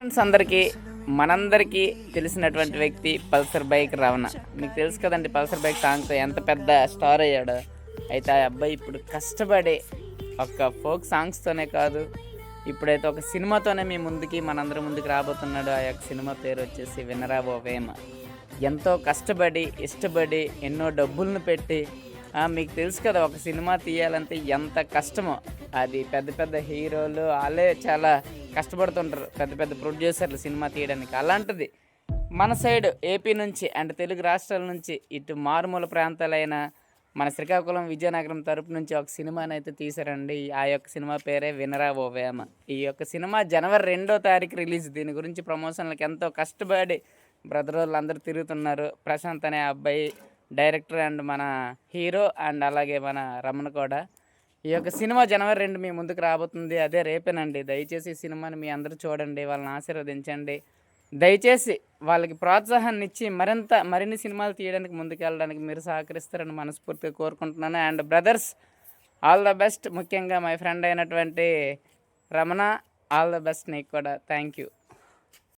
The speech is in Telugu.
ఫ్రెండ్స్ అందరికీ మనందరికీ తెలిసినటువంటి వ్యక్తి పల్సర్ బైక్ రమణ. మీకు తెలుసు కదండి, పల్సర్ బైక్ సాంగ్తో ఎంత పెద్ద స్టార్ అయ్యాడు. అయితే ఆ అబ్బాయి ఇప్పుడు కష్టపడి ఒక ఫోక్ సాంగ్స్తోనే కాదు, ఇప్పుడైతే ఒక సినిమాతోనే మీ ముందుకి మనందరి ముందుకు రాబోతున్నాడు. ఆ యొక్క సినిమా పేరు వచ్చేసి వినరా ఓ వేమ. ఎంతో కష్టపడి ఇష్టపడి ఎన్నో డబ్బులను పెట్టి, మీకు తెలుసు కదా ఒక సినిమా తీయాలంటే ఎంత కష్టమో. అది పెద్ద పెద్ద హీరోలు వాళ్ళే చాలా కష్టపడుతుంటారు, పెద్ద పెద్ద ప్రొడ్యూసర్లు సినిమా తీయడానికి. అలాంటిది మన సైడ్ ఏపీ నుంచి అండ్ తెలుగు రాష్ట్రాల నుంచి ఇటు మారుమూల ప్రాంతాలైన మన శ్రీకాకుళం విజయనగరం తరపు నుంచి ఒక సినిమాని అయితే తీశారండి. ఆ యొక్క సినిమా పేరే వినరా ఓ వేమ. ఈ యొక్క సినిమా జనవరి 2వ తారీఖు రిలీజ్. దీని గురించి ప్రమోషన్లకు ఎంతో కష్టపడి బ్రదర్ వాళ్ళు అందరూ తిరుగుతున్నారు. ప్రశాంత్ అనే అబ్బాయి డైరెక్టర్ అండ్ మన హీరో అండ్ అలాగే మన రమణ కూడా. ఈ యొక్క సినిమా జనవరి 2 మీ ముందుకు రాబోతుంది, అదే రేపేనండి. దయచేసి ఈ సినిమాని మీ అందరూ చూడండి, వాళ్ళని ఆశీర్వదించండి. దయచేసి వాళ్ళకి ప్రోత్సాహాన్ని ఇచ్చి మరిన్ని సినిమాలు తీయడానికి ముందుకు వెళ్ళడానికి మీరు సహకరిస్తారని మనస్ఫూర్తిగా కోరుకుంటున్నాను. And brothers, all the best. ముఖ్యంగా మై ఫ్రెండ్ అయినటువంటి రమణ, ఆల్ ద బెస్ట్ నీకు కూడా. Thank you.